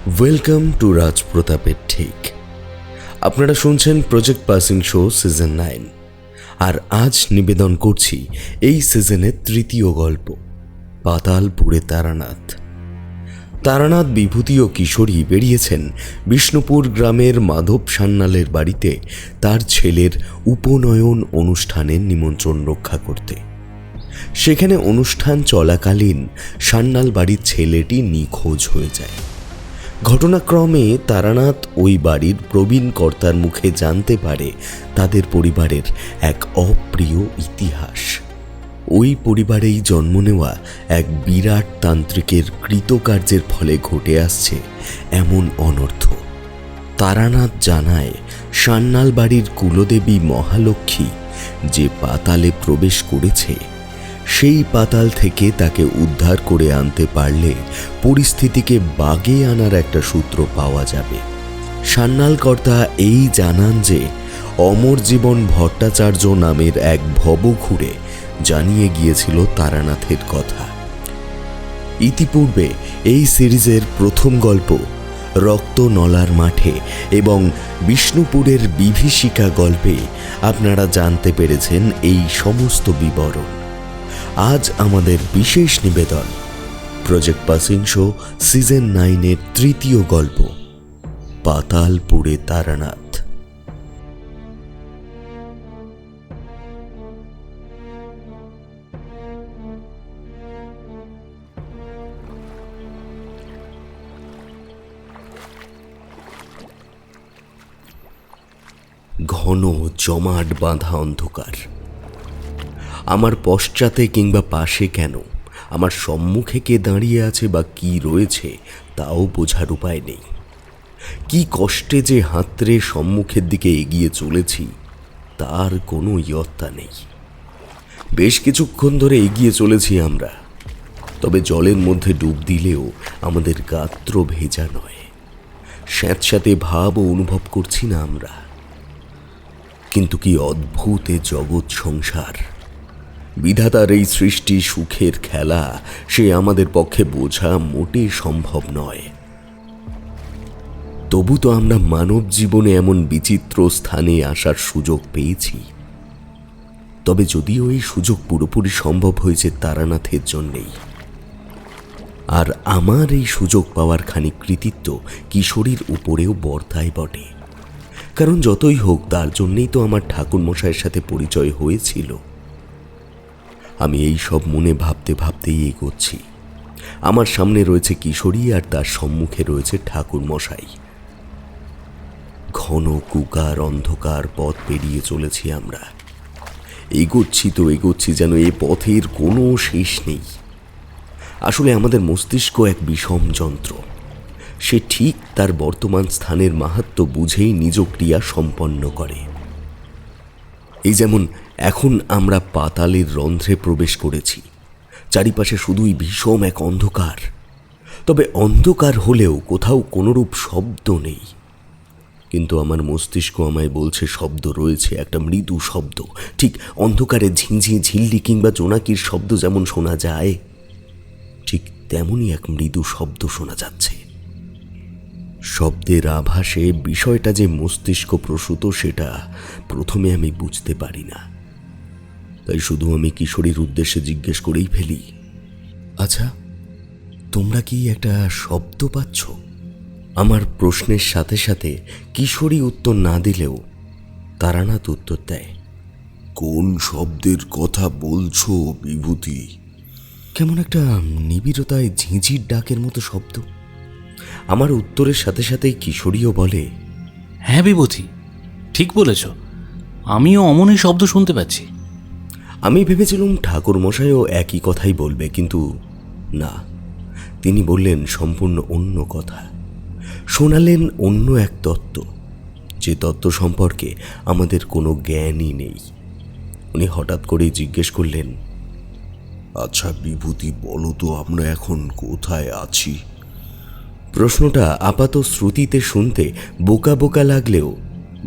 Welcome to রাজ প্রতাপের ঠিক। আপনারা শুনছেন প্রজেক্ট পাসিং শো সিজন 9, আর আজ নিবেদন করছি এই সিজনের তৃতীয় গল্প, পাতালপুরে তারানাথ। তারানাথ বিভূতি ও কিশোরী বেরিয়েছেন বিষ্ণুপুর গ্রামের মাধব সান্যালের বাড়িতে তার ছেলের উপনয়ন অনুষ্ঠানের নিমন্ত্রণ রক্ষা করতে। সেখানে অনুষ্ঠান চলাকালীন সান্যাল বাড়ির ছেলেটি নিখোঁজ হয়ে যায়। ঘটনাক্রমে তারানাথ ওই বাড়ির প্রবীণ কর্তার মুখে জানতে পারে তাদের পরিবারের এক অপ্রিয় ইতিহাস। ওই পরিবারেই জন্ম নেওয়া এক বিরাট তান্ত্রিকের কৃতকার্যের ফলে ঘটে আসছে এমন অনর্থ। তারানাথ জানায় সান্যাল বাড়ির কুলদেবী মহালক্ষ্মী যে পাতালে প্রবেশ করেছে, সেই পাতাল থেকে তাকে উদ্ধার করে আনতে পারলে পরিস্থিতিকে বাগে আনার একটা সূত্র পাওয়া যাবে। সান্যাল কর্তা এই জানান যে অমরজীবন ভট্টাচার্য নামের এক ভবঘুরে জানিয়ে গিয়েছিল তারানাথের কথা। ইতিপূর্বে এই সিরিজের প্রথম গল্প রক্তনলার মাঠে এবং বিষ্ণুপুরের বিভীষিকা গল্পে আপনারা জানতে পেরেছেন এই সমস্ত বিবরণ। আজ আমাদের বিশেষ নিবেদন প্রজেক্ট পাসিং শো সিজন 9-এর তৃতীয় গল্প, পাতালপুরে তারানাথ। ঘন জমাট বাঁধা অন্ধকার। আমার পশ্চাতে কিংবা পাশে কেন, আমার সম্মুখে কে দাঁড়িয়ে আছে বা কি রয়েছে তাও বোঝার উপায় নেই। কি কষ্টে যে হাতড়ে সম্মুখের দিকে এগিয়ে চলেছি তার কোনো ইয়ত্তা নেই। বেশ কিছুক্ষণ ধরে এগিয়ে চলেছি আমরা, তবে জলের মধ্যে ডুব দিলেও আমাদের গাত্র ভেজা নয়, স্যাঁতস্যাঁতে ভাবও অনুভব করছি না আমরা। কিন্তু কি অদ্ভুত এ জগৎ সংসার! বিধাতার এই সৃষ্টি সুখের খেলা, সে আমাদের পক্ষে বোঝা মোটে সম্ভব নয়। তবু তো আমরা মানব জীবনে এমন বিচিত্র স্থানে আসার সুযোগ পেয়েছি। তবে যদিও এই সুযোগ পুরোপুরি সম্ভব হয়েছে তারানাথের জন্যেই, আর আমার এই সুযোগ পাওয়ার খানিক কৃতিত্ব কিশোরীর উপরেও বর্তায় বটে। কারণ যতই হোক তার জন্যেই তো আমার ঠাকুরমশাইয়ের সাথে পরিচয় হয়েছিল। আমি এই সব মনে ভাবতে ভাবতেই এগোচ্ছি। আমার সামনে রয়েছে কিশোরী আর তার সম্মুখে রয়েছে ঠাকুরমশাই। ঘন কুকার অন্ধকার পথ পেরিয়ে চলেছি আমরা। এগোচ্ছি তো এগোচ্ছি যেন এ পথের কোনো শেষ নেই। আসলে আমাদের মস্তিষ্ক এক বিষম যন্ত্র। সে ঠিক তার বর্তমান স্থানের মাহাত্ম্য বুঝেই নিজ ক্রিয়া সম্পন্ন করে। এই যেমন এখন আমরা পাতালের রন্ধ্রে প্রবেশ করেছি। চারিপাশে শুধুই ভীষণ এক অন্ধকার। তবে অন্ধকার হলেও কোথাও কোনোরূপ শব্দ নেই। কিন্তু আমার মস্তিষ্ক আমায় বলছে শব্দ রয়েছে, একটা মৃদু শব্দ। ঠিক অন্ধকারে ঝিঁঝি ঝিল্লি কিংবা জোনাকির শব্দ যেমন শোনা যায়, ঠিক তেমনই এক মৃদু শব্দ শোনা যাচ্ছে। শব্দের আভাসে বিষয়টা যে মস্তিষ্ক প্রসূত সেটা প্রথমে আমি বুঝতে পারি না। তাই শুধু আমি কিশোরীর উদ্দেশ্যে জিজ্ঞেস করেই ফেলি, আচ্ছা তোমরা কি একটা শব্দ পাচ্ছ? আমার প্রশ্নের সাথে সাথে কিশোরী উত্তর না দিলেও তারানাথ উত্তর দেয়, কোন শব্দের কথা বলছো বিভূতি? কেমন একটা নিবিড়তায় ঝিঁঝির ডাকের মতো শব্দ। আমার উত্তরের সাথে সাথেই কিশোরীও বলে, হ্যাঁ বিভূতি, ঠিক বলেছ, আমিও অমনই শব্দ শুনতে পাচ্ছি। আমি ভেবেছিলাম ঠাকুরমশাইও একই কথাই বলবে, কিন্তু না, তিনি বললেন সম্পূর্ণ অন্য কথা। শোনালেন অন্য এক তত্ত্ব, যে তত্ত্ব সম্পর্কে আমাদের কোনো জ্ঞানই নেই। উনি হঠাৎ করেই জিজ্ঞেস করলেন, আচ্ছা বিভূতি, বলো তো আমরা এখন কোথায় আছি? প্রশ্নটা আপাত শ্রুতিতে শুনতে বোকা বোকা লাগলেও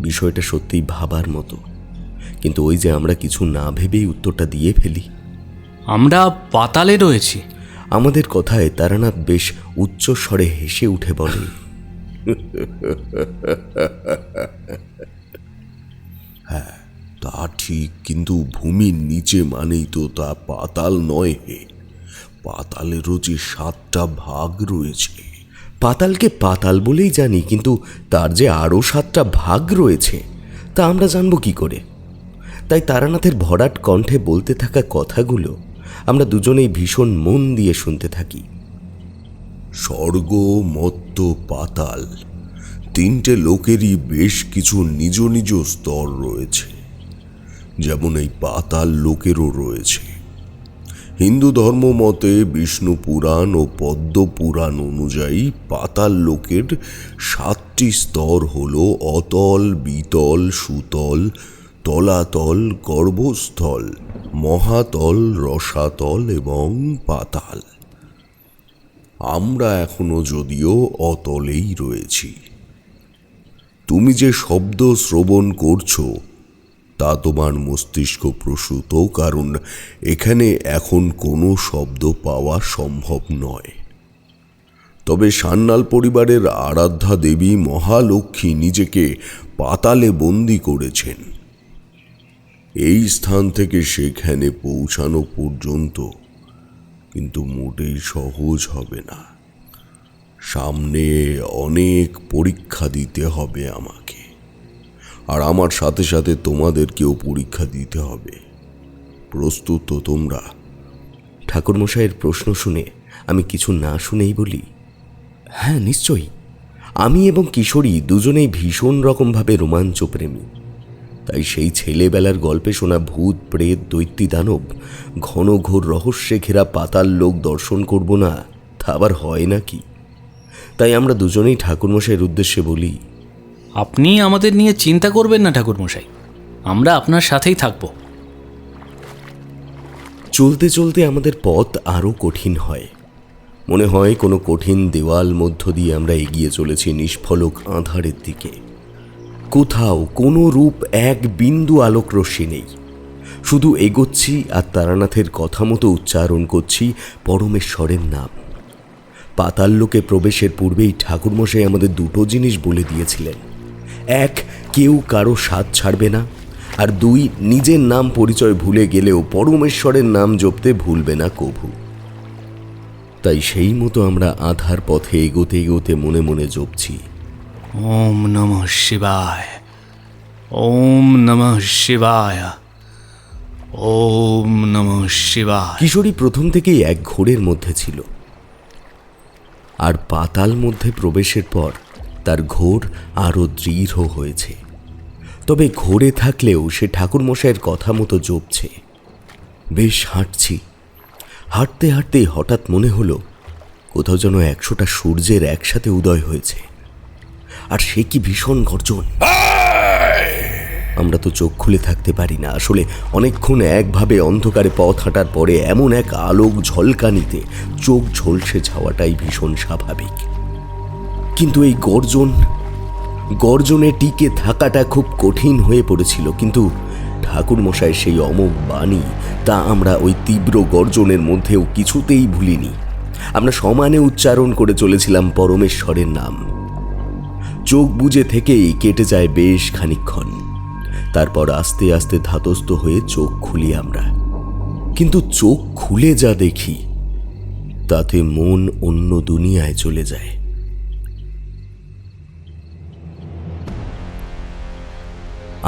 বিষয়টা সত্যিই ভাবার মতো। কিন্তু ওই যে আমরা কিছু না ভেবেই উত্তরটা দিয়ে ফেলি। আমরা পাতালে রয়েছি। আমাদের কথায় তারানাথ বেশ উচ্চস্বরে হেসে উঠে বলে, হ্যাঁ, তা ঠিক, কিন্তু ভূমির নিচে মানেই তো তা পাতাল নয় হে। পাতালেরও যে 7টা ভাগ রয়েছে। পাতালকে পাতাল বলেই জানি, কিন্তু তার যে আরও 7টা ভাগ রয়েছে তা আমরা জানব কি করে? তাই তারানাথের ভরাট কণ্ঠে বলতে থাকা কথাগুলো আমরা দুজনেই ভীষণ মন দিয়ে শুনতে থাকি। স্বর্গ, মর্ত্য, পাতাল, 3টে লোকেরই বেশ কিছু নিজ নিজ স্তর রয়েছে। যেমন এই পাতাল লোকেরও রয়েছে। হিন্দু ধর্ম মতে বিষ্ণু পুরাণ ও পদ্ম পুরাণ অনুযায়ী পাতাল লোকের 7টি স্তর হল অতল, বিতল, সুতল, তলাতল, গর্ভস্থল, মহাতল, রসাতল এবং পাতাল। আমরা এখনো যদিও অতলেই রয়েছি। তুমি যে শব্দ শ্রবণ করছো তা তোমার মস্তিষ্ক প্রসূত, কারণ এখানে এখন কোনো শব্দ পাওয়া সম্ভব নয়। তবে সান্যাল পরিবারের আরাধ্যা দেবী মহালক্ষ্মী নিজেকে পাতালে বন্দী করেছেন। এই স্থান থেকে সেখানে পৌঁছানো পর্যন্ত কিন্তু মোটেই সহজ হবে না। সামনে অনেক পরীক্ষা দিতে হবে আমাকে, আর আমার সাথে সাথে তোমাদেরকেও পরীক্ষা দিতে হবে। প্রস্তুত তো তোমরা? ঠাকুরমশাইয়ের প্রশ্ন শুনে আমি কিছু না শুনেই বলি, হ্যাঁ নিশ্চয়ই। আমি এবং কিশোরী দুজনেই ভীষণ রকমভাবে রোমাঞ্চপ্রেমী। তাই সেই ছেলেবেলার গল্পে শোনা ভূত, প্রেত, দৈত্যী, দানব, ঘন ঘোর রহস্যে ঘেরা পাতাল লোক দর্শন করব না, তা আবার হয় নাকি? তাই আমরা দুজনেই ঠাকুরমশাইয়ের উদ্দেশ্যে বলি, আপনি আমাদের নিয়ে চিন্তা করবেন না ঠাকুরমশাই, আমরা আপনার সাথেই থাকব। চলতে চলতে আমাদের পথ আরও কঠিন হয়। মনে হয় কোনো কঠিন দেওয়াল মধ্য দিয়ে আমরা এগিয়ে চলেছি নিষ্ফলক আঁধারের দিকে। কোথাও কোনো রূপ এক বিন্দু আলোক রশ্মি নেই। শুধু এগোচ্ছি আর তারানাথের কথা মতো উচ্চারণ করছি পরমেশ্বরের নাম। পাতাল লোকে প্রবেশের পূর্বেই ঠাকুরমশাই আমাদের 2টো জিনিস বলে দিয়েছিলেন। 1, কেউ কারো স্বাদ ছাড়বে না, আর 2, নিজের নাম পরিচয় ভুলে গেলেও পরমেশ্বরের নাম জপতে ভুলবে না কভু। তাই সেই মতো আমরা আধার পথে এগোতে এগোতে মনে মনে জপছি, ওম নমঃ শিবায়, ওম নমঃ শিবায়, ওম নমঃ শিবায়। কিশোরী প্রথম থেকেই এক ঘোরের মধ্যে ছিল, আর পাতাল মধ্যে প্রবেশের পর তার ঘোর আরও দৃঢ় হয়েছে। তবে ঘোরে থাকলেও সে ঠাকুরমশাইয়ের কথা মতো জপছে। বেশ হাঁটছি। হাঁটতে হাঁটতেই হঠাৎ মনে হলো কোথাও যেন 100টা সূর্যের একসাথে উদয় হয়েছে। আর সে কি ভীষণ গর্জন! আমরা তো চোখ খুলে থাকতে পারি না। আসলে অনেকক্ষণ একভাবে অন্ধকারে পথ হাঁটার পরে এমন এক আলোক ঝলকানিতে চোখ ঝলসে যাওয়াটাই ভীষণ স্বাভাবিক। কিন্তু এই গর্জনে টিকে থাকাটা খুব কঠিন হয়ে পড়েছিল। কিন্তু ঠাকুরমশাইয়ের সেই অমোঘ বাণী, তা আমরা ওই তীব্র গর্জনের মধ্যেও কিছুতেই ভুলিনি। আমরা সমানে উচ্চারণ করে চলেছিলাম পরমেশ্বরের নাম। চোখ বুজে থেকেই কেটে যায় বেশ খানিকক্ষণ। তারপর আস্তে আস্তে ধাতস্থ হয়ে চোখ খুলি আমরা। কিন্তু চোখ খুলে যা দেখি তাতে মন অন্য দুনিয়ায় চলে যায়।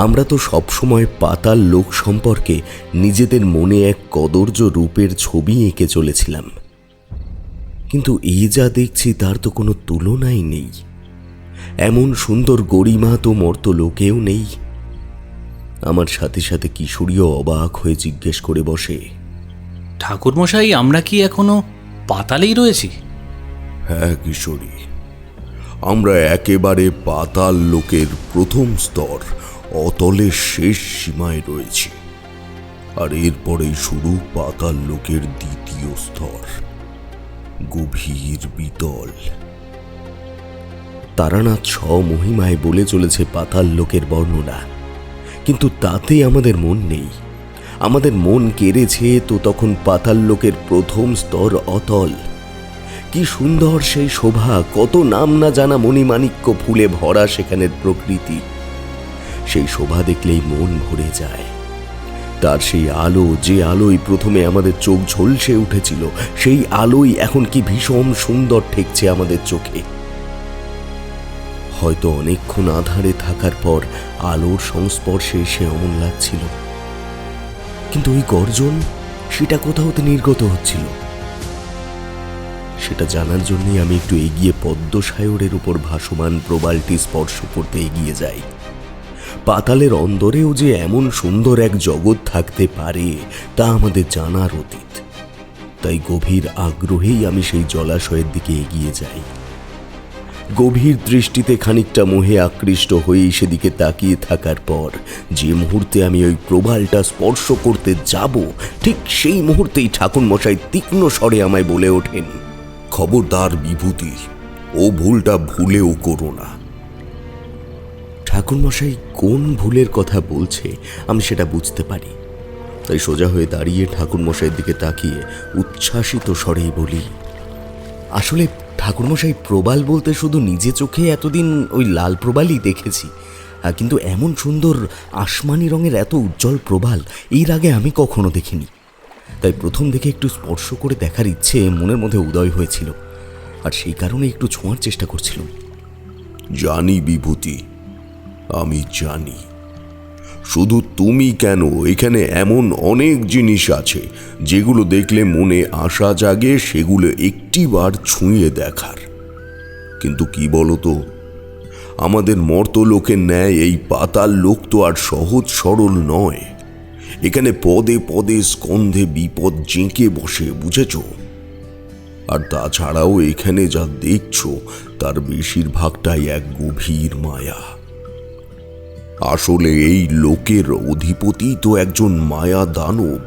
আমরা তো সবসময় পাতাল লোক সম্পর্কে নিজেদের মনে এক কদর্য রূপের ছবি এঁকে চলেছিলাম, কিন্তু এই যা দেখছি তার তো কোনো তুলনাই নেই। এমন সুন্দর গরিমা তো মর্ত লোকেও নেই। আমার সাথে সাথে কিশোরীও অবাক হয়ে জিজ্ঞেস করে বসে, ঠাকুরমশাই, আমরা কি এখনো পাতালেই রয়েছি? হ্যাঁ কিশোরী, আমরা একেবারে পাতাল লোকের প্রথম স্তর অতলের শেষ সীমায় রয়েছি। আর এরপরেই শুরু পাতাল লোকের দ্বিতীয় স্তর, গভীর বিতল। তারানাথ স্বমহিমায় বলে চলেছে পাতাল লোকের বর্ণনা, কিন্তু তাতে আমাদের মন নেই। আমাদের মন কেড়েছে তো তখন পাতাল লোকের প্রথম স্তর অতল। কি সুন্দর সেই শোভা, কত নাম না জানা মণিমাণিক্য ফুলে ভরা সেখানের প্রকৃতি। সেই শোভা দেখলেই মন ভরে যায়। তার সেই আলো, যে আলোয় প্রথমে আমাদের চোখ ঝলসে উঠেছিল, সেই আলোই এখন কি ভীষণ সুন্দর ঠেকছে আমাদের চোখে। হয়তো অনেকক্ষণ আধারে থাকার পর আলোর সংস্পর্শে এসে অমন লাগছিল, কিন্তু ওই গর্জন সেটা কোথা হতে নির্গত হচ্ছিল সেটা জানার জন্যই আমি একটু এগিয়ে পদ্মসায়রের উপর ভাসমান প্রবালটি স্পর্শ করতে এগিয়ে যাই। পাতালের অন্দরেও যে এমন সুন্দর এক জগৎ থাকতে পারে তা আমাদের জানার অতীত। তাই গভীর আগ্রহেই আমি সেই জলাশয়ের দিকে এগিয়ে যাই। গভীর দৃষ্টিতে খানিকটা মোহে আকৃষ্ট হয়েই সেদিকে তাকিয়ে থাকার পর যে মুহূর্তে আমি ওই প্রবালটা স্পর্শ করতে যাব, ঠিক সেই মুহূর্তেই ঠাকুরমশাই তীক্ষ্ণ স্বরে আমায় বলে ওঠেন, খবরদার বিভূতি, ও ভুলটা ভুলেও করো না। ঠাকুরমশাই কোন ভুলের কথা বলছে আমি সেটা বুঝতে পারি। তাই সোজা হয়ে দাঁড়িয়ে ঠাকুরমশাইয়ের দিকে তাকিয়ে উচ্ছ্বাসিত স্বরেই বলি, আসলে ঠাকুরমশাই, প্রবাল বলতে শুধু নিজে চোখে এতদিন ওই লাল প্রবালই দেখেছি, কিন্তু এমন সুন্দর আসমানি রঙের এত উজ্জ্বল প্রবাল এর আগে আমি কখনো দেখিনি। তাই প্রথম দেখে একটু স্পর্শ করে দেখার ইচ্ছে মনের মধ্যে উদয় হয়েছিল, আর সেই কারণে একটু ছোঁয়ার চেষ্টা করছিলাম। জানি বিভূতি, আমি জানি। শুধু তুমি কেন, এখানে এমন অনেক জিনিস আছে যেগুলো দেখলে মনে আশা জাগে সেগুলো একটিবার ছুঁয়ে দেখার। কিন্তু কি বলতো, আমাদের মর্তলোকের ন্যায় এই পাতাল লোক তো আর সহজ সরল নয়। এখানে পদে পদে স্কন্ধে বিপদ জেঁকে বসে, বুঝেছ? আর তাছাড়াও এখানে যা দেখছো তার বেশিরভাগটাই এক গভীর মায়া। আসলে এই লোকের অধিপতি তো একজন মায়া দানব।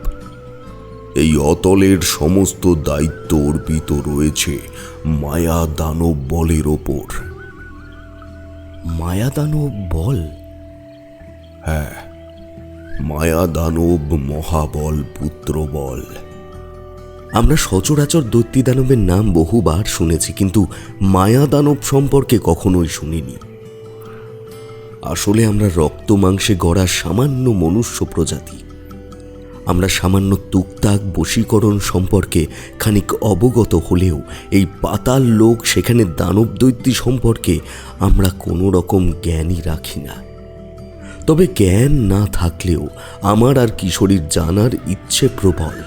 এই অতলের সমস্ত দায়িত্ব অর্পিত রয়েছে মায়া দানব বলের ওপর। মায়া দানব বল? হ্যাঁ, মায়া দানব মহাবল পুত্র বল। আমরা সচরাচর দৈত্য দানবের নাম বহুবার শুনেছি, কিন্তু মায়া দানব সম্পর্কে কখনোই শুনিনি। আসলে আমরা রক্ত মাংসে গড়া সামান্য মনুষ্য প্রজাতি। আমরা সামান্য তুকতাক বশীকরণ সম্পর্কে খানিক অবগত হলেও এই পাতাল লোক, সেখানে দানব দৈত্য সম্পর্কে আমরা কোনো রকম জ্ঞানই রাখি না। তবে জ্ঞান না থাকলেও আমার আর কিশোরীর জানার ইচ্ছে প্রবল।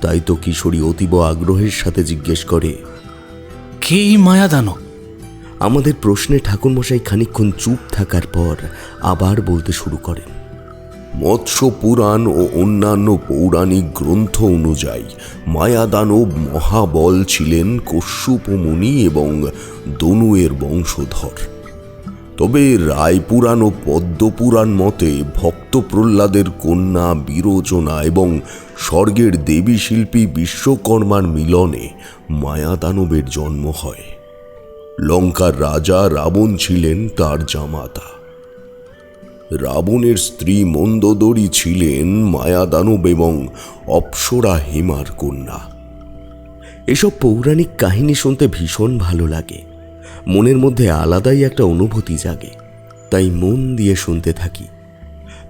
তাই তো কিশোরী অতীব আগ্রহের সাথে জিজ্ঞেস করে, কে এই মায়া দানব? আমাদের প্রশ্নে ঠাকুরমশাই খানিকক্ষণ চুপ থাকার পর আবার বলতে শুরু করেন, মৎস্য পুরাণ ও অন্যান্য পৌরাণিক গ্রন্থ অনুযায়ী মায়া দানব মহাবল ছিলেন কশ্যপ মুনি এবং দনুয়ের বংশধর। তবে রায়পুরাণ ও পদ্মপুরাণ মতে ভক্ত প্রহ্লাদের কন্যা বিরোচনা এবং স্বর্গের দেবী শিল্পী বিশ্বকর্মার মিলনে মায়া দানবের জন্ম হয়। লঙ্কার রাজা রাবণ ছিলেন তার জামাতা। রাবণের স্ত্রী মন্দোদরী ছিলেন মায়া দানব এবং অপ্সরা হেমার কন্যা। এসব পৌরাণিক কাহিনী শুনতে ভীষণ ভালো লাগে। মনের মধ্যে আলাদাই একটা অনুভূতি জাগে, তাই মন দিয়ে শুনতে থাকি।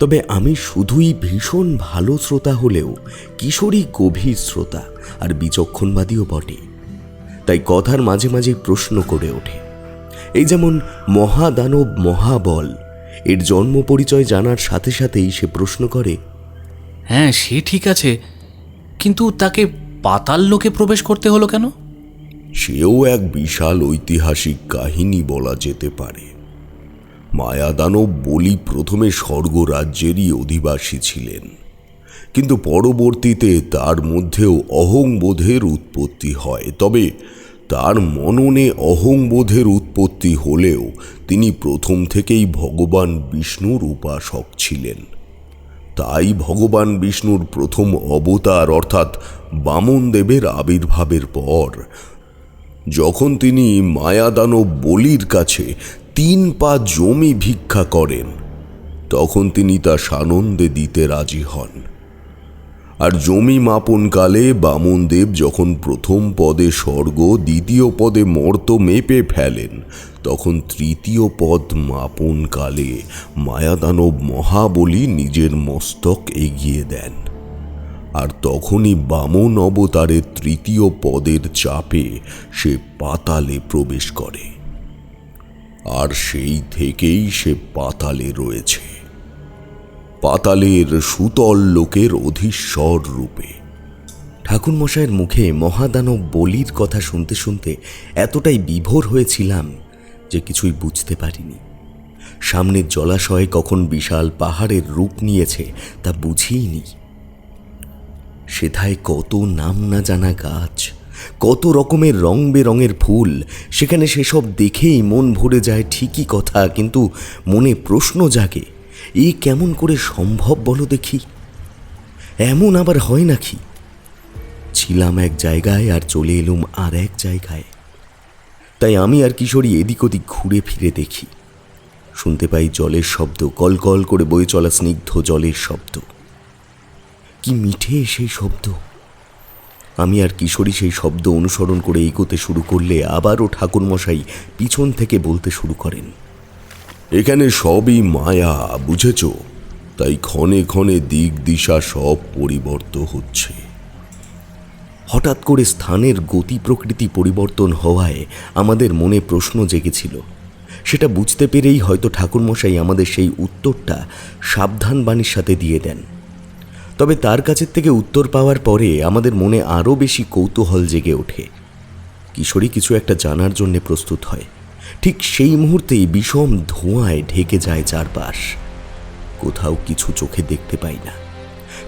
তবে আমি শুধুই ভীষণ ভালো শ্রোতা হলেও কিশোরী গভীর শ্রোতা আর বিচক্ষণবাদীও বটে। তাই কথার মাঝে মাঝে প্রশ্ন করে ওঠে। এই যেমন মহাদানব মহাবল, এর জন্ম পরিচয় জানার সাথে সাথেই সে প্রশ্ন করে, হ্যাঁ সে ঠিক আছে, কিন্তু তাকে পাতাল লোকে প্রবেশ করতে হলো কেন? সেও এক বিশাল ঐতিহাসিক কাহিনী বলা যেতে পারে। মায়াদানব বলি প্রথমে স্বর্গরাজ্যেরই অধিবাসী ছিলেন, কিন্তু পরবর্তীতে তার মধ্যেও অহংবোধের উৎপত্তি হয়। তবে তার মননে অহংবোধের উৎপত্তি হলেও তিনি প্রথম থেকেই ভগবান বিষ্ণুর উপাসক ছিলেন। তাই ভগবান বিষ্ণুর প্রথম অবতার অর্থাৎ বামন দেবের আবির্ভাবের পর যখন তিনি মায়াদানব বলির কাছে 3 পা জমি ভিক্ষা করেন, তখন তিনি তা সানন্দে দিতে রাজি হন। আর জমি মাপনকালে বামনদেব যখন প্রথম পদে স্বর্গ, দ্বিতীয় পদে মর্ত মেপে ফেলেন, তখন তৃতীয় পদ মাপনকালে মায়াদানব মহাবলী নিজের মস্তক এগিয়ে দেন। আর তখনই বামন অবতারের তৃতীয় পদের চাপে সে পাতালে প্রবেশ করে, আর সেই থেকেই সে পাতালে রয়েছে, পাতালের সুতল লোকের অধীশ্বর রূপে। ঠাকুরমশাইয়ের মুখে মহাদানব বলির কথা শুনতে শুনতে এতটাই বিভোর হয়েছিলাম যে কিছুই বুঝতে পারিনি। সামনের জলাশয়ে কখন বিশাল পাহাড়ের রূপ নিয়েছে তা বুঝিইনি। সেথায় কত নাম না জানা গাছ, কত রকমের রং বেরঙের ফুল, সেখানে সেসব দেখেই মন ভরে যায় ঠিকই কথা, কিন্তু মনে প্রশ্ন জাগে, এ কেমন করে সম্ভব বলো দেখি? এমন আবার হয় নাকি? ছিলাম এক জায়গায় আর চলে এলুম আর এক জায়গায়। তাই আমি আর কিশোরী এদিক ওদিক ঘুরে ফিরে দেখি। শুনতে পাই জলের শব্দ, কলকল করে বয়ে চলা স্নিগ্ধ জলের শব্দ। কি মিঠে সেই শব্দ! আমি আর কিশোরী সেই শব্দ অনুসরণ করে এগোতে শুরু করলে আবারও ঠাকুরমশাই পিছন থেকে বলতে শুরু করেন, এখানে সবই মায়া, বুঝেছ? তাই ক্ষণে ক্ষণে দিক দিশা সব পরিবর্তন হচ্ছে। হঠাৎ করে স্থানের গতি প্রকৃতি পরিবর্তন হওয়ায় আমাদের মনে প্রশ্ন জেগেছিল। সেটা বুঝতে পেরেই হয়তো ঠাকুরমশাই আমাদের সেই উত্তরটা সাবধান বাণীর সাথে দিয়ে দেন। তবে তার কাছের থেকে উত্তর পাওয়ার পরে আমাদের মনে আরও বেশি কৌতূহল জেগে ওঠে। কিশোরী কিছু একটা জানার জন্য প্রস্তুত হয়। ঠিক সেই মুহূর্তেই বিষম ধোঁয়ায় ঢেকে যায় চারপাশ। কোথাও কিছু চোখে দেখতে পাই না,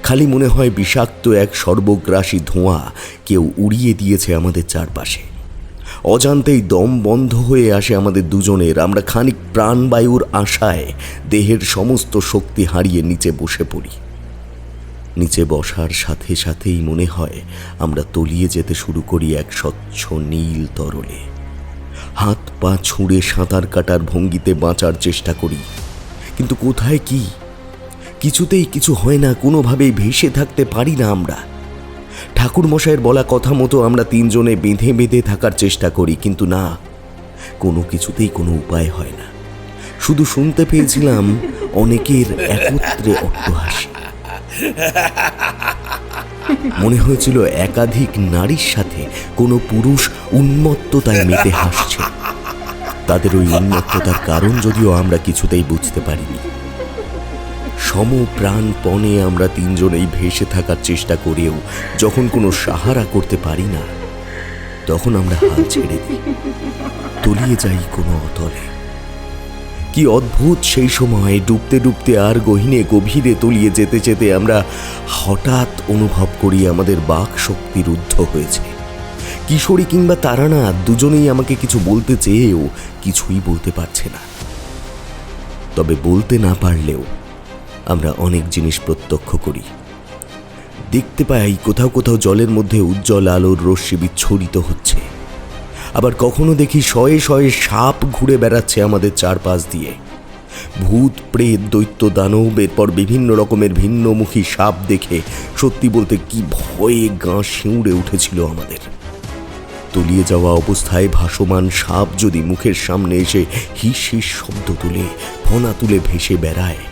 খালি মনে হয় বিষাক্ত এক সর্বগ্রাসী ধোঁয়া কেউ উড়িয়ে দিয়েছে আমাদের চারপাশে। অজান্তেই দম বন্ধ হয়ে আসে আমাদের দুজনের। আমরা খানিক প্রাণবায়ুর আশায় দেহের সমস্ত শক্তি হারিয়ে নিচে বসে পড়ি। নিচে বসার সাথে সাথেই মনে হয় আমরা তলিয়ে যেতে শুরু করি এক স্বচ্ছ নীল তরলে। হাত পা ছুঁড়ে সাঁতার কাটার ভঙ্গিতে বাঁচার চেষ্টা করি, কিন্তু কোথায় কি? কিছুতেই কিছু হয় না, কোনোভাবেই ভেসে থাকতে পারি না আমরা। ঠাকুরমশাইয়ের বলা কথা মতো আমরা তিনজনে বেঁধে বেঁধে থাকার চেষ্টা করি, কিন্তু না, কোনো কিছুতেই কোনো উপায় হয় না। শুধু শুনতে পেয়েছিলাম অনেকের একত্রে অট্টহাসি। মনে হয়েছিল একাধিক নারীর সাথে কোনো পুরুষ উন্মত্ততায় মেতে হাসছে। তাদের ওই উন্মত্ততার কারণ যদিও আমরা কিছুতেই বুঝতে পারিনি। সমপ্রাণপণে আমরা তিনজনেই ভেসে থাকার চেষ্টা করেও যখন কোনো সাহারা করতে পারি না, তখন আমরা হাল ছেড়ে দিই, তলিয়ে যাই কোনো অতলে। কি অদ্ভুত সেই সময়! ডুবতে ডুবতে আর গভীরে তলিয়ে যেতে যেতে আমরা হঠাৎ অনুভব করি আমাদের বাক শক্তি রুদ্ধ হয়েছে। কিশোরী কিংবা তারানা দুজনেই আমাকে কিছু বলতে চেয়েও কিছুই বলতে পারছে না। তবে বলতে না পারলেও আমরা অনেক জিনিস প্রত্যক্ষ করি। দেখতে পাই কোথাও কোথাও জলের মধ্যে উজ্জ্বল আলোর রশ্মি বিচ্ছুরিত হচ্ছে। আবার কখনো দেখি শয়ে শয়ে সাপ ঘুরে বেড়াচ্ছে আমাদের চারপাশ দিয়ে। ভূত, প্রেত, দৈত্য, দানব, এরপর বিভিন্ন রকমের ভিন্নমুখী সাপ দেখে সত্যি বলতে কি ভয়ে গা শিউড়ে উঠেছিল আমাদের। তলিয়ে যাওয়া অবস্থায় ভাসমান সাপ যদি মুখের সামনে এসে হিস হিস শব্দ তুলে ফনা তুলে ভেসে বেড়ায়,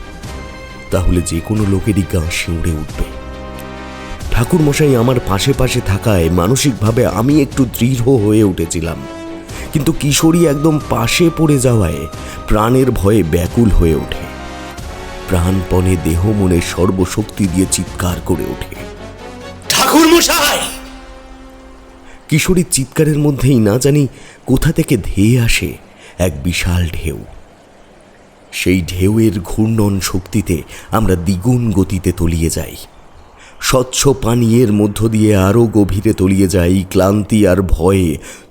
তাহলে যে কোনো লোকেরই গা শিউড়ে উঠবে। ঠাকুরমশাই আমার পাশে পাশে থাকায় মানসিকভাবে আমি একটু দৃঢ় হয়ে উঠেছিলাম, কিন্তু কিশোরী একদম পাশে পড়ে যাওয়ায় প্রাণের ভয়ে ব্যাকুল হয়ে ওঠে। প্রাণপণে দেহ মনে সর্বশক্তি দিয়ে চিৎকার করে ওঠে, ঠাকুরমশাই! কিশোরীর চিৎকারের মধ্যেই না জানি কোথা থেকে ধেয়ে আসে এক বিশাল ঢেউ। সেই ঢেউয়ের ঘূর্ণন শক্তিতে আমরা দ্বিগুণ গতিতে তলিয়ে যাই। স্বচ্ছ পানীয়ের মধ্য দিয়ে আরও গভীরে তলিয়ে যাই। ক্লান্তি আর ভয়ে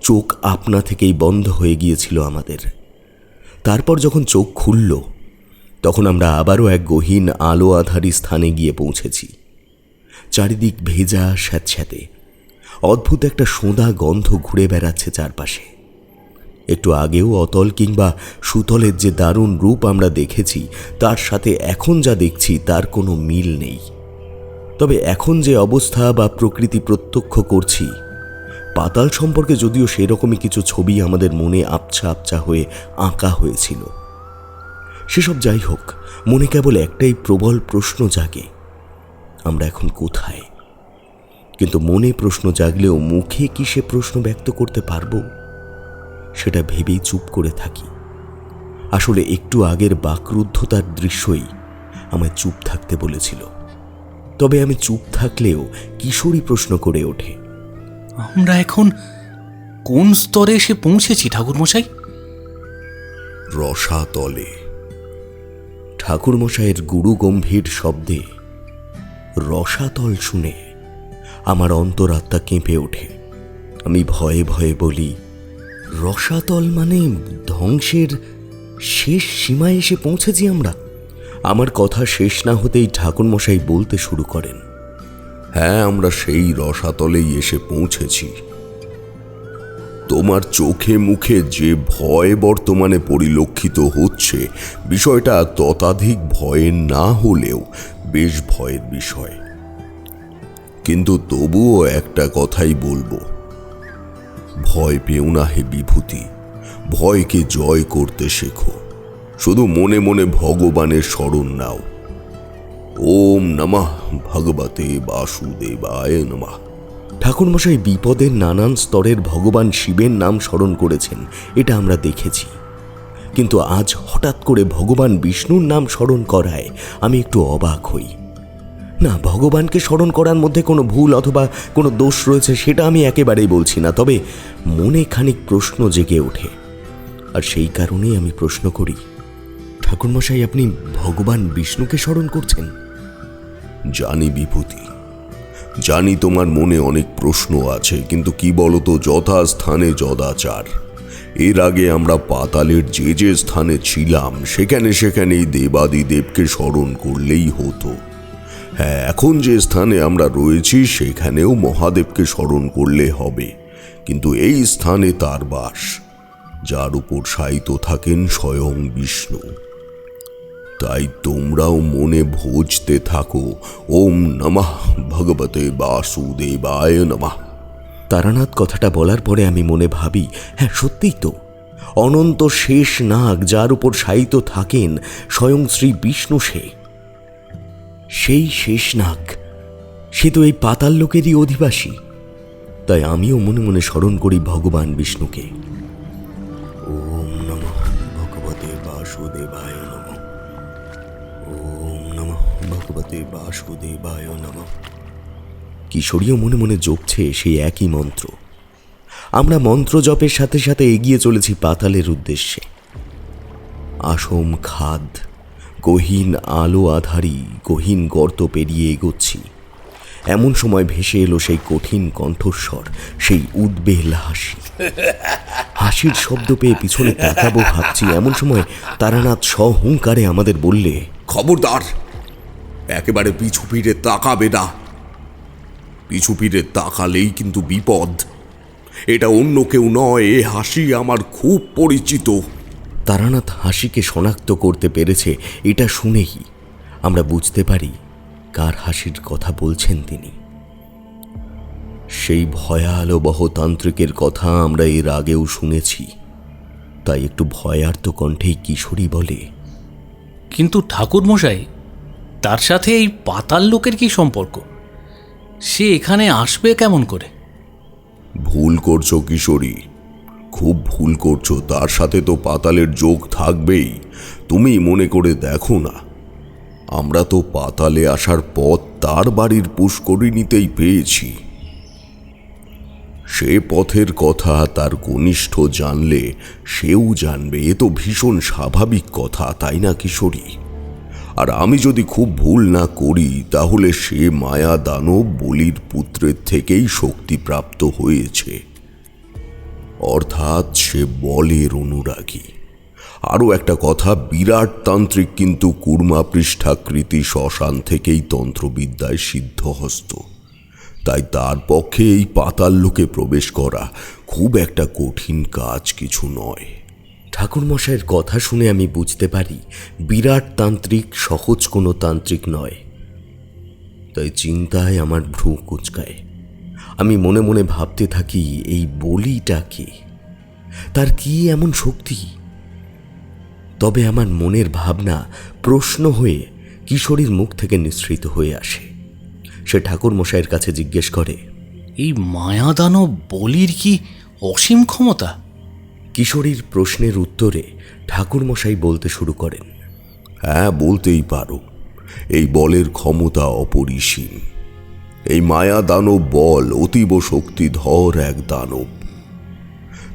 চোখ আপনা থেকেই বন্ধ হয়ে গিয়েছিল আমাদের। তারপর যখন চোখ খুলল, তখন আমরা আবারও এক গহীন আলো আধারী স্থানে গিয়ে পৌঁছেছি। চারিদিক ভেজা স্যাঁতস্যাঁতে, অদ্ভুত একটা সোঁদা গন্ধ ঘুরে বেড়াচ্ছে চারপাশে। একটু আগেও অতল কিংবা সুতলের যে দারুণ রূপ আমরা দেখেছি, তার সাথে এখন যা দেখছি তার কোনো মিল নেই। তবে এখন যে অবস্থা বা প্রকৃতি প্রত্যক্ষ করছি, পাতাল সম্পর্কে যদিও সেরকমই কিছু ছবি আমাদের মনে আবছা আবছা হয়ে আঁকা হয়েছিল। সেসব যাই হোক, মনে কেবল একটাই প্রবল প্রশ্ন জাগে, আমরা এখন কোথায়? কিন্তু মনে প্রশ্ন জাগলেও মুখে কি সে প্রশ্ন ব্যক্ত করতে পারবো, সেটা ভেবেই চুপ করে থাকি। আসলে একটু আগের বাকরুদ্ধতার দৃশ্যই আমায় চুপ থাকতে বলেছিল। তবে আমি চুপ থাকলেও কিশোরী প্রশ্ন করে ওঠে, আমরা এখন কোন স্তরে এসে পৌঁছেছি ঠাকুরমশাই? রসাতলে। ঠাকুরমশাইয়ের গুরু গম্ভীর শব্দে রসাতল শুনে আমার অন্তরাত্মা কেঁপে ওঠে। আমি ভয়ে ভয়ে বলি, রসাতল মানে ধ্বংসের শেষ সীমায় এসে পৌঁছেছি আমরা? আমার কথা শেষ না হতেই ঠাকুরমশাই বলতে শুরু করেন, হ্যাঁ, আমরা সেই রসাতলেই এসে পৌঁছেছি। তোমার চোখে মুখে যে ভয় বর্তমানে পরিলক্ষিত হচ্ছে, বিষয়টা ততাধিক ভয়ের না হলেও বেশ ভয়ের বিষয়। কিন্তু তবুও একটা কথাই বলবো, ভয় পেও না হে বিভূতি। ভয়কে জয় করতে শেখো। শুধু মনে মনে ভগবানের স্মরণ নাও। ওম নমঃ ভগবতে বাসুদেবায় নমঃ। ঠাকুরমশাই বিপদের নানান স্তরের ভগবান শিবের নাম স্মরণ করেছেন, এটা আমরা দেখেছি। কিন্তু আজ হঠাৎ করে ভগবান বিষ্ণুর নাম স্মরণ করায় আমি একটু অবাক হই। না, ভগবানকে স্মরণ করার মধ্যে কোনো ভুল অথবা কোনো দোষ রয়েছে সেটা আমি একেবারেই বলছি না, তবে মনে খানিক প্রশ্ন জেগে ওঠে। আর সেই কারণেই আমি প্রশ্ন করি, ঠাকুরমশাই আপনি ভগবান বিষ্ণুকে স্মরণ করছেন? জানি বিভূতি, জানি তোমার মনে অনেক প্রশ্ন আছে, কিন্তু কি বলতো, যথাস্থানে যদাচার। এর আগে আমরা পাতালের যে যে স্থানে ছিলাম সেখানেই দেবাদিদেবকে স্মরণ করলেই হতো। হ্যাঁ, এখন যে স্থানে আমরা রয়েছি সেখানেও মহাদেবকে স্মরণ করলে হবে, কিন্তু এই স্থানে তার বাস, যার উপর শায়িত থাকেন স্বয়ং বিষ্ণু। তাই তোমরাও মনে ভজতে থাকো, ওম নমঃ ভগবতে বাসুদেবায় নমঃ। তারানাথ কথাটা বলার পরে আমি মনে ভাবি, হ্যাঁ সত্যিই তো, অনন্ত শেষ নাগ যার উপর শায়িত থাকেন স্বয়ং শ্রী বিষ্ণু, সেই শেষ নাগ, সে তো এই পাতাল লোকেরই অধিবাসী। তাই আমিও মনে মনে স্মরণ করি ভগবান বিষ্ণুকে। ওম নমঃ ভগবতে বাসুদেবায় নমঃ। ওম নমঃ ভগবতে বাসুদেবায় নমঃ। কিশোরীও মনে মনে জপছে সেই একই মন্ত্র। আমরা মন্ত্র জপের সাথে সাথে এগিয়ে চলেছি পাতালের উদ্দেশ্যে। আসম খাদ, গহীন আলো আধারী গহীন গর্ত পেরিয়ে এগোচ্ছি। এমন সময় ভেসে এলো সেই কঠিন কণ্ঠস্বর, সেই উদ্বেল হাসি। হাসির শব্দ পেয়ে পিছনে তাকাবো ভাবছি, এমন সময় তারানাথ সহুঙ্কারে আমাদের বললে, খবরদার, একেবারে পিছু ফিরে তাকাবে না। পিছু ফিরে তাকালেই কিন্তু বিপদ। এটা অন্য কেউ নয়, এ হাসি আমার খুব পরিচিত। তারানাথ হাসিকে শনাক্ত করতে পেরেছে, এটা শুনেই আমরা বুঝতে পারি কার হাসির কথা বলছেন তিনি। সেই ভয়াবহ তান্ত্রিকের কথা আমরা এর আগেও শুনেছি। তাই একটু ভয়ার্ত কণ্ঠেই কিশোরী বলে, কিন্তু ঠাকুরমশাই, তার সাথে এই পাতাল লোকের কি সম্পর্ক? সে এখানে আসবে কেমন করে? ভুল করছো কিশোরী, খুব ভুল করছো। তার সাথে তো পাতালের যোগ থাকবেই। তুমি মনে করে দেখো না, আমরা তো পাতালে আসার পথ তার বাড়ির পুষ্করিণীতেই পেয়েছি। সে পথের কথা তার কনিষ্ঠ জানলে সেও জানবে, এ তো ভীষণ স্বাভাবিক কথা, তাই না কিশোরী? আর আমি যদি খুব ভুল না করি, তাহলে সে মায়া দানব বলির পুত্রের থেকেই শক্তিপ্রাপ্ত হয়েছে, অর্থাৎ সে বলের অনুরাগী। আরও একটা কথা, বিরাট তান্ত্রিক কিন্তু কুর্মা পৃষ্ঠাকৃতি শ্মশান থেকেই তন্ত্রবিদ্যায় সিদ্ধহস্ত। তাই তার পক্ষে এই পাতাল লোকে প্রবেশ করা খুব একটা কঠিন কাজ কিছু নয়। ঠাকুরমশাইয়ের কথা শুনে আমি বুঝতে পারি বিরাট তান্ত্রিক সহজ কোনো তান্ত্রিক নয়। তাই চিন্তায় আমার ভ্রু কুঁচকায়। আমি মনে মনে ভাবতে থাকি, এই বলিটা কে, তার কি এমন শক্তি? তবে আমার মনের ভাবনা প্রশ্ন হয়ে কিশোরীর মুখ থেকে নিঃসৃত হয়ে আসে। সে ঠাকুর মশাইয়ের কাছে জিজ্ঞেস করে, এই মায়াদানব বলির কি অসীম ক্ষমতা? কিশোরীর প্রশ্নের উত্তরে ঠাকুর মশাই বলতে শুরু করেন, হ্যাঁ, বলতেই পারো। এই বলের ক্ষমতা অপরিসীম। এই মায়া দানব বল অতীব শক্তিধর এক দানব।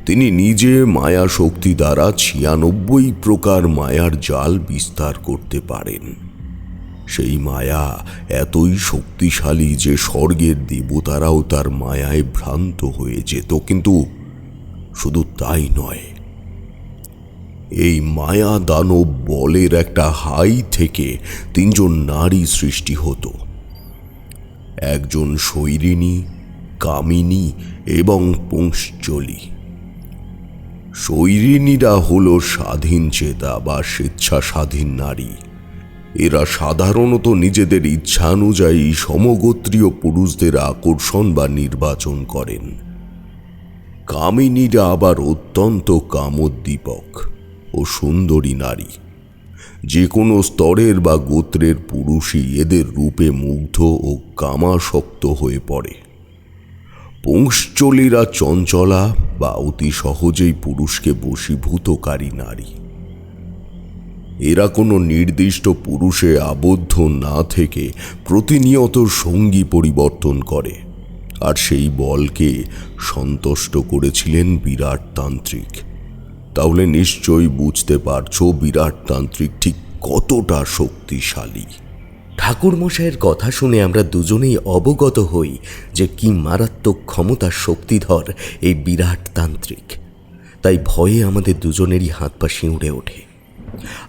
তিনি নিজে মায়া শক্তি দ্বারা ৯৬ প্রকার মায়ার জাল বিস্তার করতে পারেন। সেই মায়া এতই শক্তিশালী যে স্বর্গের দেবতারাও তার মায়ায় ভ্রান্ত হয়ে যেত। কিন্তু শুধু তাই নয়, এই মায়া দানব বলের একটা হাই থেকে ৩ জন নারী সৃষ্টি হতো। একজন শৈরিনী, কামিনী এবং পুংশ্চলী। শৈরিনীরা হলো স্বাধীন চেতা বা স্বেচ্ছা স্বাধীন নারী। এরা সাধারণত নিজেদের ইচ্ছানুযায়ী সমগোত্রীয় পুরুষদের আকর্ষণ বা নির্বাচন করেন। কামিনীরা আবার অত্যন্ত কামোদ্দীপক ও সুন্দরী নারী। যে কোনো স্তরের বা গোত্রের পুরুষই এদের রূপে মুগ্ধ ও কামাসক্ত হয়ে পড়ে। পুংশ্চলীরা চঞ্চলা বা অতি সহজেই পুরুষকে বশীভূতকারী নারী। এরা কোনো নির্দিষ্ট পুরুষে আবদ্ধ না থেকে প্রতিনিয়ত সঙ্গী পরিবর্তন করে। আর সেই বলকে সন্তুষ্ট করেছিলেন বিরাট তান্ত্রিক। তাহলে নিশ্চয়ই বুঝতে পারছো বিরাট তান্ত্রিক ঠিক কতটা শক্তিশালী। ঠাকুর মশাইয়ের কথা শুনে আমরা দুজনেই অবগত হই যে কি মারাত্মক ক্ষমতার শক্তিধর এই বিরাট তান্ত্রিক। তাই ভয়ে আমাদের দুজনেরই হাত পা শিউড়ে ওঠে।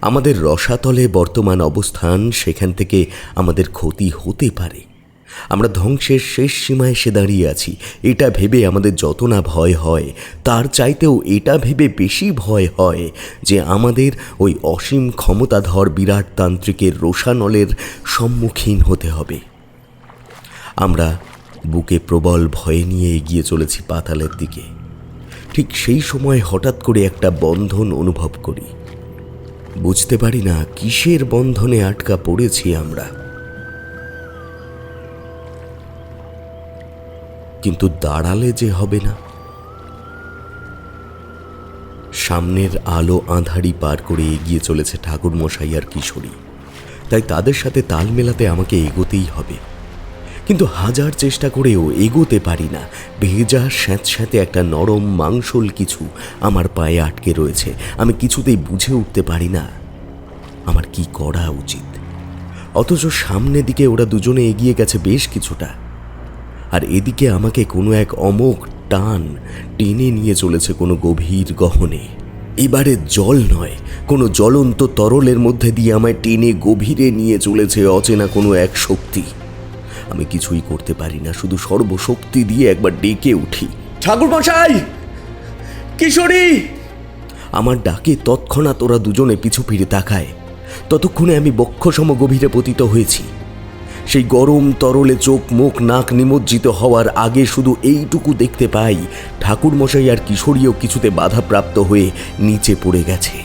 আমাদের রসাতলে বর্তমান অবস্থান, সেখান থেকে আমাদের ক্ষতি হতে পারে। আমরা ধ্বংসের শেষ সীমায় এসে দাঁড়িয়ে আছি। এটা ভেবে আমাদের যত না ভয় হয়, তার চাইতেও এটা ভেবে বেশি ভয় হয় যে আমাদের ওই অসীম ক্ষমতাধর বিরাট তান্ত্রিকের রোষানলের সম্মুখীন হতে হবে। আমরা বুকে প্রবল ভয়ে নিয়ে এগিয়ে চলেছি পাতালের দিকে। ঠিক সেই সময় হঠাৎ করে একটা বন্ধন অনুভব করি। বুঝতে পারি না কিসের বন্ধনে আটকা পড়েছি আমরা, কিন্তু দাঁড়ালে যে হবে না। সামনের আলো আঁধারি পার করে এগিয়ে চলেছে ঠাকুর মশাই আর কিশোরী। তাই তাদের সাথে তাল মেলাতে আমাকে এগোতেই হবে। কিন্তু হাজার চেষ্টা করেও এগোতে পারি না। ভেজা স্যাঁতস্যাঁতে একটা নরম মাংসল কিছু আমার পায়ে আটকে রয়েছে। আমি কিছুতেই বুঝে উঠতে পারি না আমার কি করা উচিত। অথচ সামনের দিকে ওরা দুজনে এগিয়ে গেছে বেশ কিছুটা, আর এদিকে আমাকে কোনো এক অমোঘ টান টেনে নিয়ে চলেছে কোনো গভীর গহনে। এবারে জল নয়, কোনো জ্বলন্ত তরলের মধ্যে দিয়ে আমায় টেনে গভীরে নিয়ে চলেছে অচেনা কোনো এক শক্তি। আমি কিছুই করতে পারি না, শুধু সর্বশক্তি দিয়ে একবার ডেকে উঠি, ঠাকুর মশাই, কিশোরী। আমার ডাকে তৎক্ষণাৎ ওরা দুজনে পিছু ফিরে তাকায়। ততক্ষণে আমি বক্ষসম গভীরে পতিত হয়েছি। সেই গরম তরলে চোখ মুখ নাক নিমজ্জিত হওয়ার আগে শুধু এইটুকু দেখতে পাই, ঠাকুর মশাই আর কিশোরীও কিছুতে বাধাপ্রাপ্ত হয়ে নিচে পড়ে গেছে।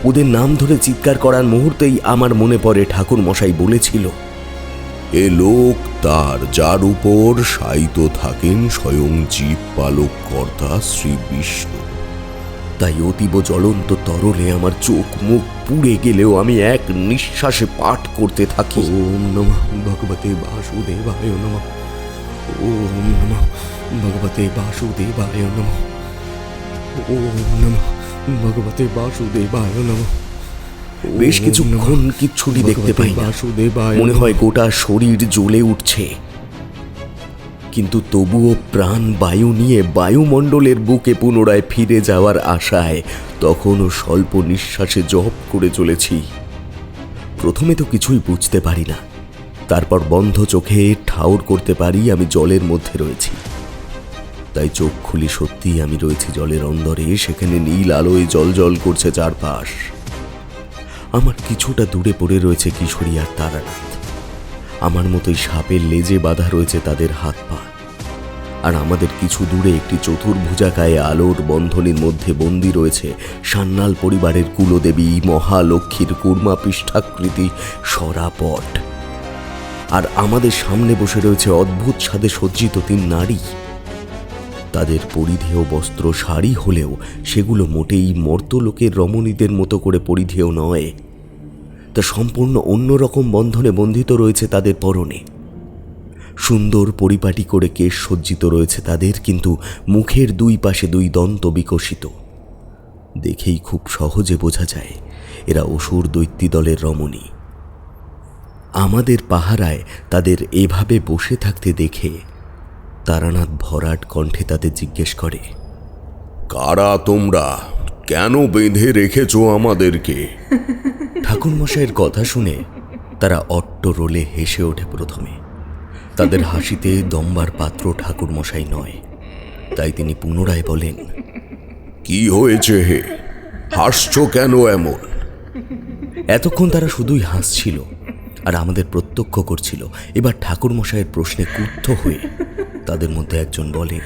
ওদের নাম ধরে চিৎকার করার মুহূর্তেই আমার মনে পড়ে ঠাকুর মশাই বলেছিল, এ লোক তার, যার উপর শায়িত থাকেন স্বয়ং জীব পালক কর্তা শ্রী বিষ্ণু। তাই অতীব জ্বলন্ত তরলে আমার চোখ মুখ পুড়ে গেলেও আমি এক নিঃশ্বাসে পাঠ করতে থাকি, ওম নমঃ ভগবতে বাসুদেবায় নমঃ, ওম নমঃ ভগবতে বাসুদেবায় নমঃ, ওম নমঃ ভগবতে বাসুদেবায় নমঃ। বেশ কিছুক্ষণ কিচ্ছুটি দেখতে পাই না। মনে হয় গোটা শরীর জ্বলে উঠছে, কিন্তু তবুও প্রাণ বায়ু নিয়ে বায়ুমণ্ডলের বুকে পুনরায় ফিরে যাওয়ার আশায় তখনও স্বল্প নিঃশ্বাসে জপ করে চলেছি। প্রথমে তো কিছুই বুঝতে পারি না, তারপর বন্ধ চোখে ঠাউর করতে পারি আমি জলের মধ্যে রয়েছি। তাই চোখ খুলি, সত্যি আমি রয়েছি জলের অন্দরে। সেখানে নীল আলোয় জ্বলজ্বল করছে চারপাশ। আমার কিছুটা দূরে পড়ে রয়েছে কিশোরী আর তারানাথ। আমার মতোই সাপের লেজে বাঁধা রয়েছে তাদের হাত পা। আর আমাদের কিছু দূরে একটি চতুর্ভুজাকায় আলোর বন্ধনীর মধ্যে বন্দী রয়েছে সান্যাল পরিবারের কুলদেবী মহালক্ষ্মীর কুর্মা পৃষ্ঠাকৃতি সরাপট। আর আমাদের সামনে বসে রয়েছে অদ্ভুত স্বাদে সজ্জিত 3 নারী। তাদের পরিধেয় বস্ত্র শাড়ি হলেও সেগুলো মোটেই মর্তলোকের রমণীদের মতো করে পরিধেয় নয়, তা সম্পূর্ণ অন্যরকম বন্ধনে বন্ধিত রয়েছে তাদের পরনে। সুন্দর পরিপাটি করে কেশ সজ্জিত রয়েছে তাদের, কিন্তু মুখের 2 পাশে 2 দন্ত বিকশিত। দেখেই খুব সহজে বোঝা যায় এরা অসুর দৈত্যী দলের রমণী। আমাদের পাহারায় তাদের এভাবে বসে থাকতে দেখে তারানাথ ভরাট কণ্ঠে তাদের জিজ্ঞেস করে, কারা তোমরা? কেন বেঁধে রেখেছো আমাদেরকে? ঠাকুরমশাইয়ের কথা শুনে তারা অট্ট রোলে হেসে ওঠে। প্রথমে তাদের হাসিতে দমবার পাত্র ঠাকুরমশাই নয়, তাই তিনি পুনরায় বলেন, কি হয়েছে হে? হাসছো কেন এমন? এতক্ষণ তারা শুধুই হাসছিল আর আমাদের প্রত্যক্ষ করছিল। এবার ঠাকুরমশাইয়ের প্রশ্নে ক্রুদ্ধ হয়ে তাদের মধ্যে একজন বলে,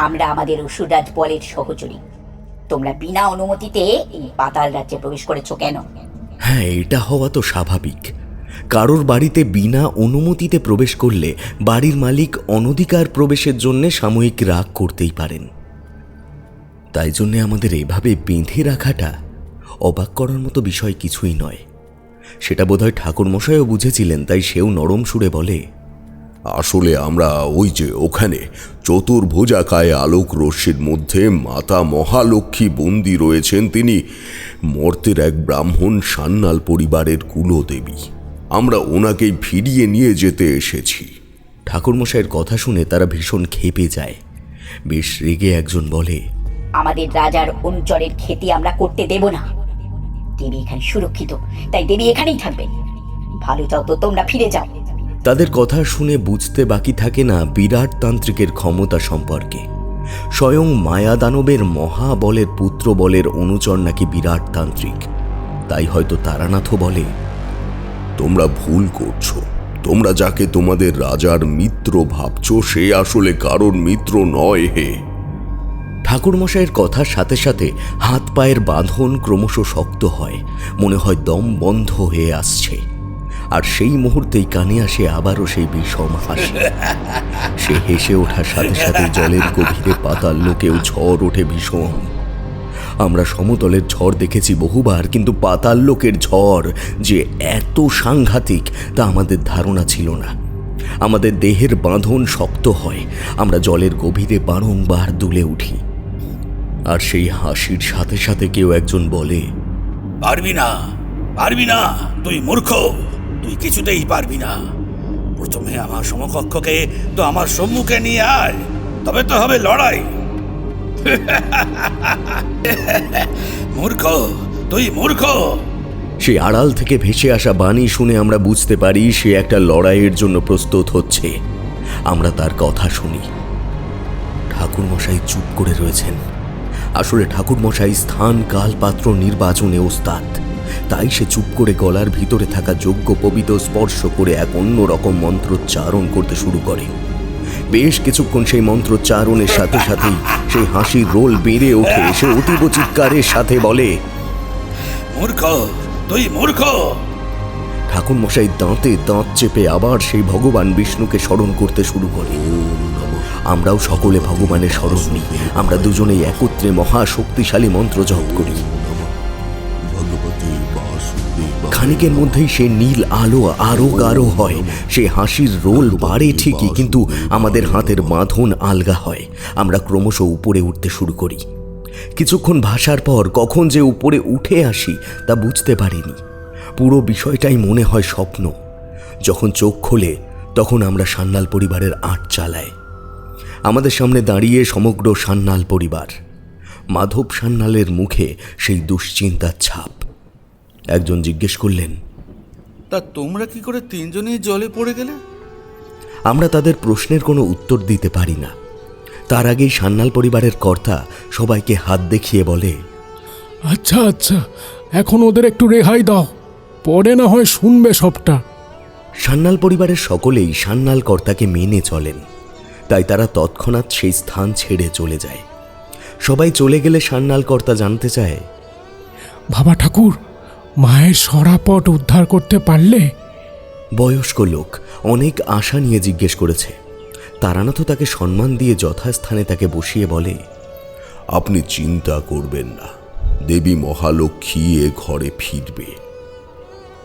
আমরা আমাদের অসুররাজ বলের সহচরী, তোমরা বিনা অনুমতিতে এই পাতাল রাজ্যে প্রবেশ করেছো কেন? হ্যাঁ, এটা হওয়া তো স্বাভাবিক। কারোর বাড়িতে বিনা অনুমতিতে প্রবেশ করলে বাড়ির মালিক অনধিকার প্রবেশের জন্য সাময়িক রাগ করতেই পারেন। তাই জন্যে আমাদের এভাবে বেঁধে রাখাটা অবাক করার মতো বিষয় কিছুই নয়। সেটা বোধহয় ঠাকুরমশাইও বুঝেছিলেন, তাই সেও নরম সুরে বলে, আসলে আমরা ওই যে ওখানে চতুর্ভুজাকায় আলোক রশ্মির মধ্যে মাতা মহালক্ষ্মী বন্দী রয়েছেন। তিনি মর্তের এক ব্রাহ্মণ সান্যাল পরিবারের কুলদেবী। আমরা ওনাকেই ফিরিয়ে নিয়ে যেতে এসেছি। ঠাকুরমশাইয়ের কথা শুনে তারা ভীষণ ক্ষেপে যায়। বেশ রেগে একজন বলে, আমাদের রাজার অনুচরের খেতি আমরা করতে দেব না। দেবী এখানে সুরক্ষিত, তাই দেবী এখানেই থাকবেন। ভালো চাও তো তোমরা ফিরে যাও। তাদের কথা শুনে বুঝতে বাকি থাকে না বিরাট তান্ত্রিকের ক্ষমতা সম্পর্কে। স্বয়ং মায়াদানবের মহাবলের পুত্র বলের অনুচর নাকি বিরাট তান্ত্রিক। তাই হয়তো তারানাথও বলে, তোমরা ভুল করছো। তোমরা যাকে তোমাদের রাজার মিত্র ভাবছো সে আসলে কারোর মিত্র নয় হে। ঠাকুরমশাইয়ের কথার সাথে সাথে হাত পায়ের বাঁধন ক্রমশ শক্ত হয়, মনে হয় দম বন্ধ হয়ে আসছে। আর সেই মুহূর্তেই কানে আসে আবারও সেই বিষম হাসি। সে হেসে ওঠার সাথে সাথে জলের গভীরে পাতাল লোকেও ঝড় ওঠে ভীষণ। আমরা সমতলের ঝড় দেখেছি বহুবার, কিন্তু পাতাল লোকের ঝড় যে এত সাংঘাতিক তা আমাদের ধারণা ছিল না। আমাদের দেহের বাঁধন শক্ত হয়, আমরা জলের গভীরে বারংবার দুলে উঠি। আর সেই হাসির সাথে সাথে কেউ একজন বলে, পারবি না, পারবি না, তুই মূর্খ, তুই কিছুতেই পারবি না। প্রথমে আমার সমকক্ষকে তো আমার সম্মুখে নিয়ে আয়, তবে তো হবে লড়াই। মূর্খ, তুই মূর্খ। সেই আড়াল থেকে ভেসে আসা বাণী শুনে আমরা বুঝতে পারি সে একটা লড়াইয়ের জন্য প্রস্তুত হচ্ছে। আমরা তার কথা শুনি। ঠাকুরমশাই চুপ করে রয়েছেন। আসলে ঠাকুরমশাই স্থান কাল পাত্র নির্বাচনে ওস্তাদ, তাই সে চুপ করে গলার ভিতরে থাকা যজ্ঞ পবিত্র স্পর্শ করে এক অন্যরকম মন্ত্রোচ্চারণ করতে শুরু করে। বেশ কিছুক্ষণ সেই মন্ত্রোচ্চারণের সাথে সাথেই সেই হাসির রোল বেড়ে ওঠে। সে অতীব চিৎকারের সাথে বলে, মূর্খ, তুই মূর্খ। ঠাকুরমশাই দাঁতে দাঁত চেপে আবার সেই ভগবান বিষ্ণুকে স্মরণ করতে শুরু করে। আমরাও সকলে ভগবানের স্মরণ নিই। আমরা দুজনেই একত্রে মহাশক্তিশালী মন্ত্র জপ করি। খানিকের মধ্যেই সে নীল আলো আরো গাঢ় হয়। সে হাসির রোল বাড়ে ঠিকই, কিন্তু আমাদের হাতের বাঁধন আলগা হয়। আমরা ক্রমশ উপরে উঠতে শুরু করি। কিছুক্ষণ ভাসার পর কখন যে উপরে উঠে আসি তা বুঝতে পারিনি। পুরো বিষয়টাই মনে হয় স্বপ্ন। যখন চোখ খোলে তখন আমরা সান্যাল পরিবারের আট চালায়। আমাদের সামনে দাঁড়িয়ে সমগ্র সান্যাল পরিবার। মাধব সান্যালের মুখে সেই দুশ্চিন্তার ছাপ। একজন জিজ্ঞেস করলেন, তা তোমরা কি করে তিনজনেই জলে পড়ে গেলে? আমরা তাদের প্রশ্নের কোনো উত্তর দিতে পারি না। তার আগেই সান্যাল পরিবারের কর্তা সবাইকে হাত দেখিয়ে বলে, আচ্ছা, এখন ওদের একটু রেহাই দাও, পরে না হয় শুনবে সবটা। সান্যাল পরিবারের সকলেই সান্যাল কর্তাকে মেনে চলেন, তাই তারা তৎক্ষণাৎ সেই স্থান ছেড়ে চলে যায়। সবাই চলে গেলে সান্যাল কর্তা জানতে চায়, বাবা ঠাকুর, মায়ের সরাপট উদ্ধার করতে পারলে? বয়স্ক লোক অনেক আশা নিয়ে জিজ্ঞেস করেছে। তারানাথও তাকে সম্মান দিয়ে যথাস্থানে তাকে বসিয়ে বলে, আপনি চিন্তা করবেন না, দেবী মহালক্ষ্মী এ ঘরে ফিরবে,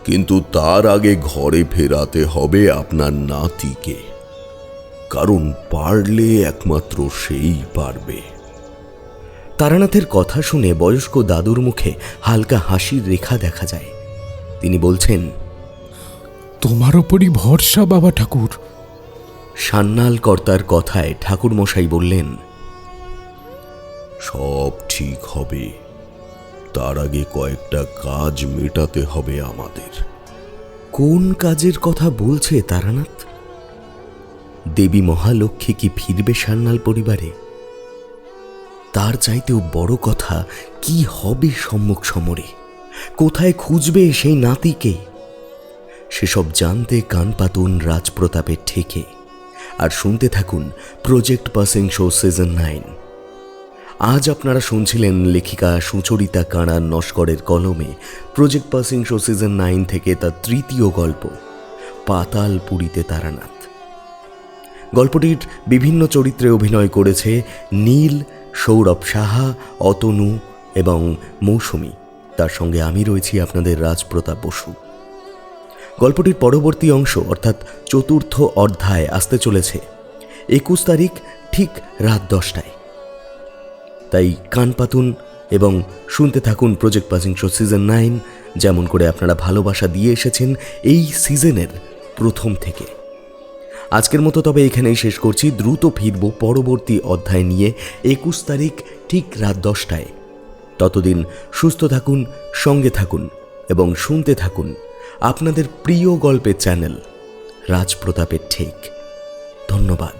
কিন্তু তার আগে ঘরে ফেরাতে হবে আপনার নাতিকে, কারণ পারলে একমাত্র সেই পারবে। তারানাথের কথা শুনে বয়স্ক দাদুর মুখে হালকা হাসির রেখা দেখা যায়। তিনি বলছেন, তোমার ওপরই ভরসা বাবা ঠাকুর। সান্যাল কর্তার কথায় ঠাকুর মশাই বললেন, সব ঠিক হবে, তার আগে কয়েকটা কাজ মেটাতে হবে আমাদের। কোন কাজের কথা বলছে তারানাথ? দেবী মহালক্ষ্মী কি ফিরবে সান্যাল পরিবারে? তার চাইতেও বড় কথা, কি হবে সম্মুখ সমরে? কোথায় খুঁজবে সেই নাতিকে? সেসব জানতে কান পাতুন রাজপ্রতাপের ঠেকে, আর শুনতে থাকুন প্রজেক্ট পাসিং শো সিজন 9। আজ আপনারা শুনছিলেন লেখিকা সুচরিতা কাঁড়ার নস্করের কলমে প্রজেক্ট পাসিং শো সিজন 9 থেকে তার তৃতীয় গল্প পাতালপুরীতে তারানাথ। গল্পটির বিভিন্ন চরিত্রে অভিনয় করেছে নীল, সৌরভ সাহা, অতনু এবং মৌসুমী। তার সঙ্গে আমি রয়েছি আপনাদের রাজপ্রতাপ বসু। গল্পটির পরবর্তী অংশ অর্থাৎ চতুর্থ অধ্যায় আসতে চলেছে 21 তারিখ ঠিক রাত 10টায়। তাই কান পাতুন এবং শুনতে থাকুন প্রজেক্ট পাসিং শো সিজন 9, যেমন করে আপনারা ভালোবাসা দিয়ে এসেছেন এই সিজনের প্রথম থেকে। আজকের মতো তবে এখানেই শেষ করছি। দ্রুত ফিরব পরবর্তী অধ্যায় নিয়ে 21 তারিখ ঠিক রাত 10টায়। ততদিন সুস্থ থাকুন, সঙ্গে থাকুন এবং শুনতে থাকুন আপনাদের প্রিয় গল্পের চ্যানেল রাজপ্রতাপের ঠিক। ধন্যবাদ।